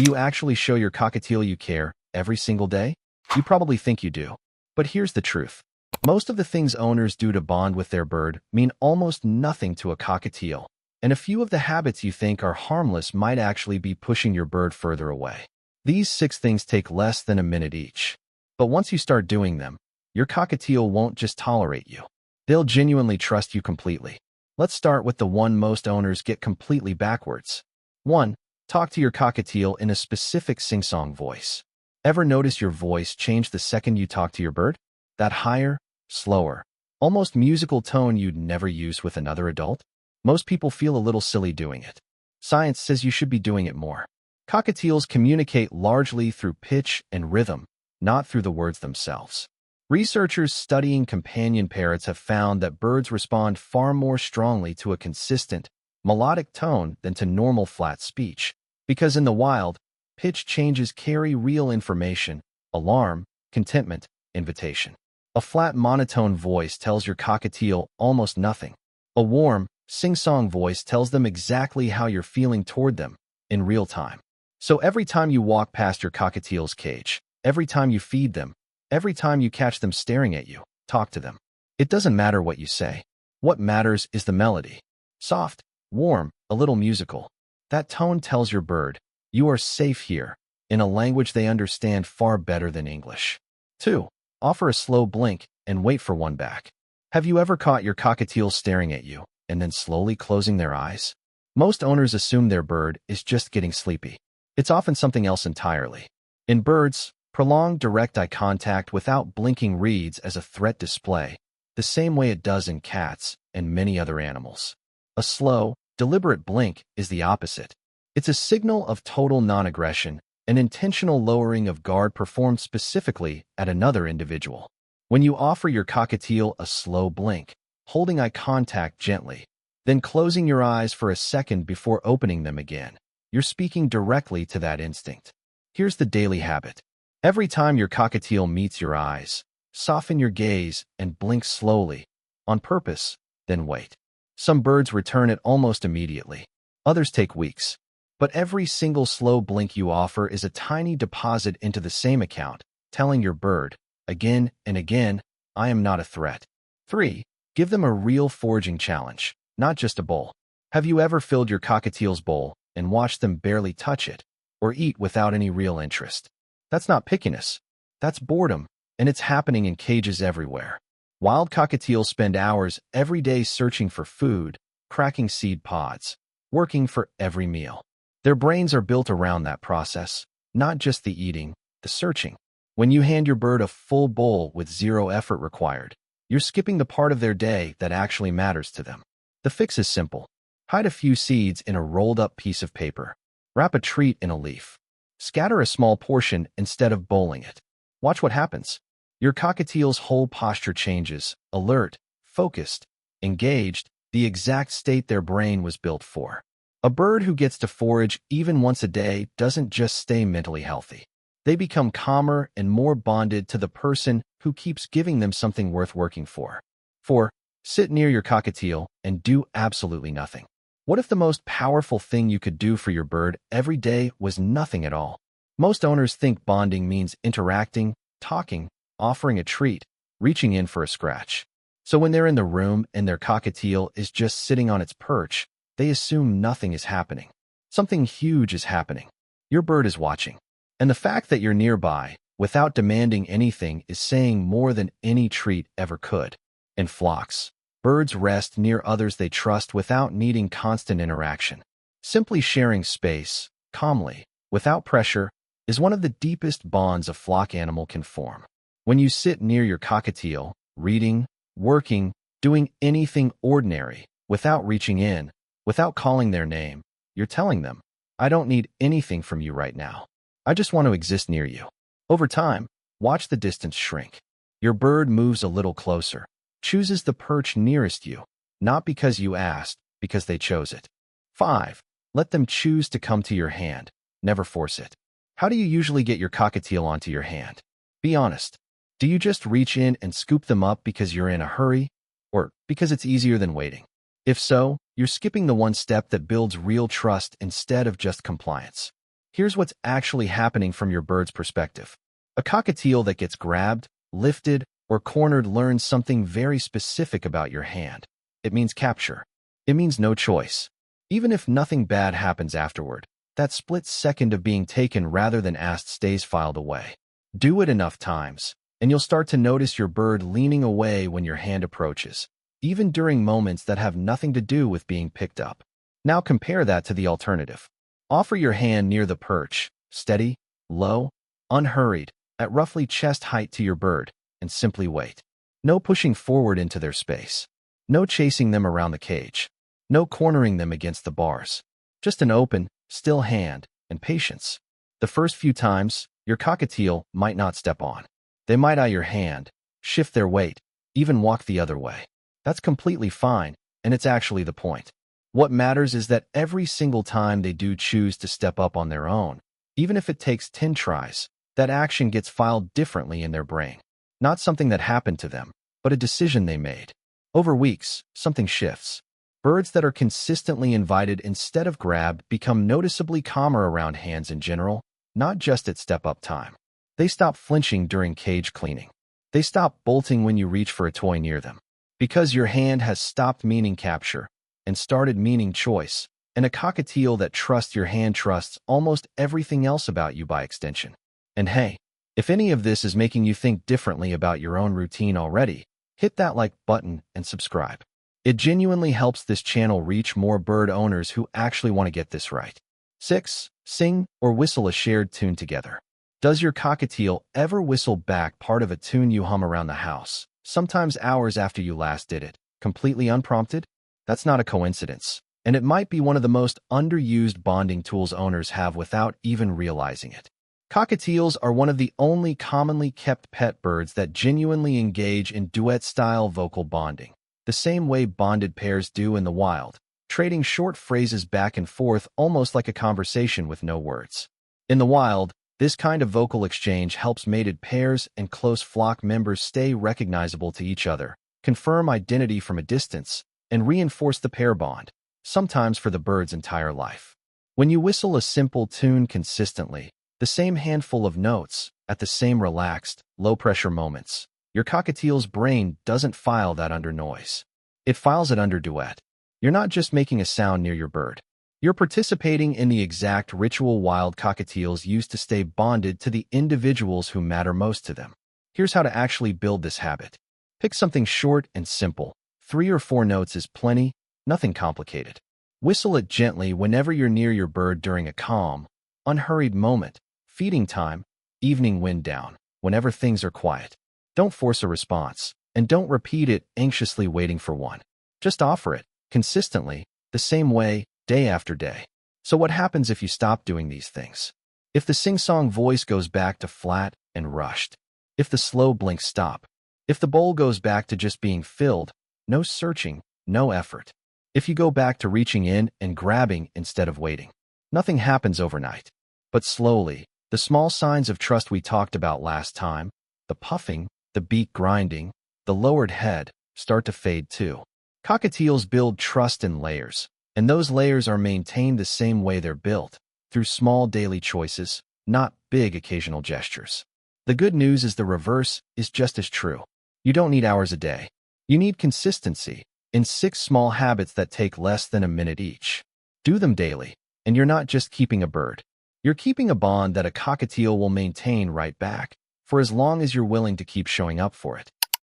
Do you actually show your cockatiel you care every single day? You probably think you do. But here's the truth. Most of the things owners do to bond with their bird mean almost nothing to a cockatiel, and a few of the habits you think are harmless might actually be pushing your bird further away. These 6 things take less than a minute each. But once you start doing them, your cockatiel won't just tolerate you. They'll genuinely trust you completely. Let's start with the one most owners get completely backwards. 1. Talk to your cockatiel in a specific sing-song voice. Ever notice your voice change the second you talk to your bird? That higher, slower, almost musical tone you'd never use with another adult? Most people feel a little silly doing it. Science says you should be doing it more. Cockatiels communicate largely through pitch and rhythm, not through the words themselves. Researchers studying companion parrots have found that birds respond far more strongly to a consistent, melodic tone than to normal flat speech, because in the wild, pitch changes carry real information: alarm, contentment, invitation. A flat monotone voice tells your cockatiel almost nothing. A warm, sing-song voice tells them exactly how you're feeling toward them in real time. So every time you walk past your cockatiel's cage, every time you feed them, every time you catch them staring at you, talk to them. It doesn't matter what you say. What matters is the melody. Soft, warm, a little musical. That tone tells your bird, you are safe here, in a language they understand far better than English. 2. Offer a slow blink and wait for one back. Have you ever caught your cockatiel staring at you and then slowly closing their eyes? Most owners assume their bird is just getting sleepy. It's often something else entirely. In birds, prolonged direct eye contact without blinking reads as a threat display, the same way it does in cats and many other animals. A slow, deliberate blink is the opposite. It's a signal of total non-aggression, an intentional lowering of guard performed specifically at another individual. When you offer your cockatiel a slow blink, holding eye contact gently, then closing your eyes for a second before opening them again, you're speaking directly to that instinct. Here's the daily habit. Every time your cockatiel meets your eyes, soften your gaze and blink slowly, on purpose, then wait. Some birds return it almost immediately. Others take weeks. But every single slow blink you offer is a tiny deposit into the same account, telling your bird, again and again, I am not a threat. 3. Give them a real foraging challenge, not just a bowl. Have you ever filled your cockatiel's bowl and watched them barely touch it, or eat without any real interest? That's not pickiness. That's boredom, and it's happening in cages everywhere. Wild cockatiels spend hours every day searching for food, cracking seed pods, working for every meal. Their brains are built around that process, not just the eating, the searching. When you hand your bird a full bowl with zero effort required, you're skipping the part of their day that actually matters to them. The fix is simple. Hide a few seeds in a rolled-up piece of paper. Wrap a treat in a leaf. Scatter a small portion instead of bowling it. Watch what happens. Your cockatiel's whole posture changes, alert, focused, engaged, the exact state their brain was built for. A bird who gets to forage even once a day doesn't just stay mentally healthy. They become calmer and more bonded to the person who keeps giving them something worth working for. 4. Sit near your cockatiel and do absolutely nothing. What if the most powerful thing you could do for your bird every day was nothing at all? Most owners think bonding means interacting, talking, offering a treat, reaching in for a scratch. So when they're in the room and their cockatiel is just sitting on its perch, they assume nothing is happening. Something huge is happening. Your bird is watching. And the fact that you're nearby, without demanding anything, is saying more than any treat ever could. In flocks, birds rest near others they trust without needing constant interaction. Simply sharing space, calmly, without pressure, is one of the deepest bonds a flock animal can form. When you sit near your cockatiel, reading, working, doing anything ordinary, without reaching in, without calling their name, you're telling them, I don't need anything from you right now. I just want to exist near you. Over time, watch the distance shrink. Your bird moves a little closer, chooses the perch nearest you, not because you asked, because they chose it. 5. Let them choose to come to your hand. Never force it. How do you usually get your cockatiel onto your hand? Be honest. Do you just reach in and scoop them up because you're in a hurry, or because it's easier than waiting? If so, you're skipping the one step that builds real trust instead of just compliance. Here's what's actually happening from your bird's perspective. A cockatiel that gets grabbed, lifted, or cornered learns something very specific about your hand. It means capture. It means no choice. Even if nothing bad happens afterward, that split second of being taken rather than asked stays filed away. Do it enough times, and you'll start to notice your bird leaning away when your hand approaches, even during moments that have nothing to do with being picked up. Now compare that to the alternative. Offer your hand near the perch, steady, low, unhurried, at roughly chest height to your bird, and simply wait. No pushing forward into their space. No chasing them around the cage. No cornering them against the bars. Just an open, still hand, and patience. The first few times, your cockatiel might not step on. They might eye your hand, shift their weight, even walk the other way. That's completely fine, and it's actually the point. What matters is that every single time they do choose to step up on their own, even if it takes 10 tries, that action gets filed differently in their brain. Not something that happened to them, but a decision they made. Over weeks, something shifts. Birds that are consistently invited instead of grabbed become noticeably calmer around hands in general, not just at step-up time. They stop flinching during cage cleaning. They stop bolting when you reach for a toy near them. Because your hand has stopped meaning capture and started meaning choice, and a cockatiel that trusts your hand trusts almost everything else about you by extension. And hey, if any of this is making you think differently about your own routine already, hit that like button and subscribe. It genuinely helps this channel reach more bird owners who actually want to get this right. 6. Sing or whistle a shared tune together. Does your cockatiel ever whistle back part of a tune you hum around the house, sometimes hours after you last did it, completely unprompted? That's not a coincidence, and it might be one of the most underused bonding tools owners have without even realizing it. Cockatiels are one of the only commonly kept pet birds that genuinely engage in duet-style vocal bonding, the same way bonded pairs do in the wild, trading short phrases back and forth almost like a conversation with no words. In the wild, this kind of vocal exchange helps mated pairs and close flock members stay recognizable to each other, confirm identity from a distance, and reinforce the pair bond, sometimes for the bird's entire life. When you whistle a simple tune consistently, the same handful of notes, at the same relaxed, low-pressure moments, your cockatiel's brain doesn't file that under noise. It files it under duet. You're not just making a sound near your bird. You're participating in the exact ritual wild cockatiels use to stay bonded to the individuals who matter most to them. Here's how to actually build this habit. Pick something short and simple. 3 or 4 notes is plenty, nothing complicated. Whistle it gently whenever you're near your bird during a calm, unhurried moment, feeding time, evening wind down, whenever things are quiet. Don't force a response, and don't repeat it anxiously waiting for one. Just offer it, consistently, the same way, day after day. So what happens if you stop doing these things? If the sing-song voice goes back to flat and rushed? If the slow blinks stop? If the bowl goes back to just being filled, no searching, no effort? If you go back to reaching in and grabbing instead of waiting? Nothing happens overnight. But slowly, the small signs of trust we talked about last time, the puffing, the beak grinding, the lowered head, start to fade too. Cockatiels build trust in layers, and those layers are maintained the same way they're built, through small daily choices, not big occasional gestures. The good news is the reverse is just as true. You don't need hours a day. You need consistency in 6 small habits that take less than a minute each. Do them daily, and you're not just keeping a bird. You're keeping a bond that a cockatiel will maintain right back, for as long as you're willing to keep showing up for it.